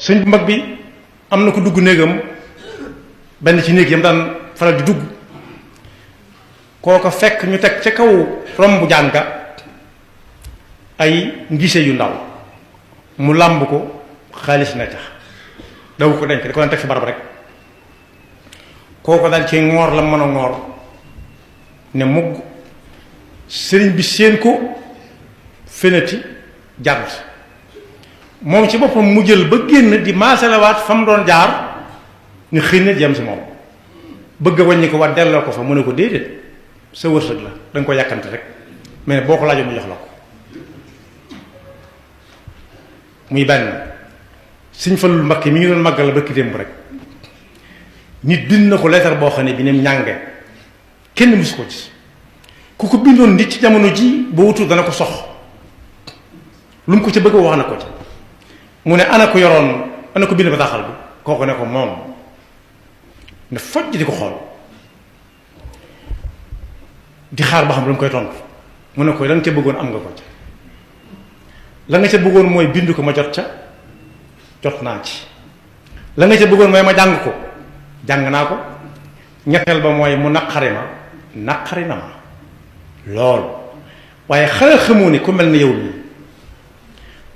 sëñ bu mag bi am na ko dugg néegam benn ci néeg yam daan faral di dugg kooko fekk ñu teg ca kaw romb jaan ga ay ngise yu ndaw mu làmb ko xaalis na tax daw ko denc da ko daan teg fi barab rek kooko daal ci ngoor la mën a ngoor ne mugg sëriñ bi séen ko feneti jàdd moom ci boppam mu jël ba génn di maasalawaat fa mu doon jaar ñu xëy na jëm si moom bëgg a wàññi ko waat delloo ko fa mu ne ko déedéet sa wërsëg la da nga ko yàkkante rek mais boo ko laajoon mu jox la ko muy benn Sëñ Fallu Mbakke mi ñu doon màggal la bëkki démb rek nit bind na ko leetar boo xam ne bi ne ñànge kenn musu ko gis ku ko bindoon nit ci jamono ji ba wutul dana ko sox lu mu ko ca bëgg wax na ko ca mu ne ana ko yoroon ana ko bind bataaxal bi kooku ne ko moom ne fojj di ko xool di xaar ba xam lu mu koy tontu mu ne ko la nga ca bëggoon am nga ko ca la nga ca bëggoon mooy bind ko ma jot ca jot naa ci la nga ca bëggoon mooy ma jàng ko jàng naa ko ñetteel ba mooy mu naqari ma naqari na ma loolu waaye xale xamoo ni ku mel ni yow nii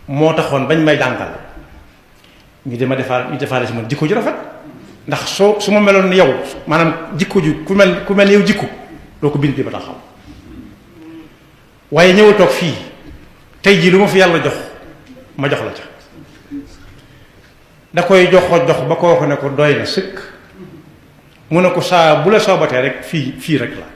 moo taxoon bañ may jàngal ñu defaale si man jikko ju rafet ndax su ma meloon ni yow maanaam jikko ju ku mel ni yow jikko doo ko bind bi ba taxaw waaye ñëwal toog fii tey jii lu ma fi yàlla jox ma jox la ca da koy jox ba koo ko ne ko doy na sëkk mu ne ko saa bu la soobatee rek fii rek la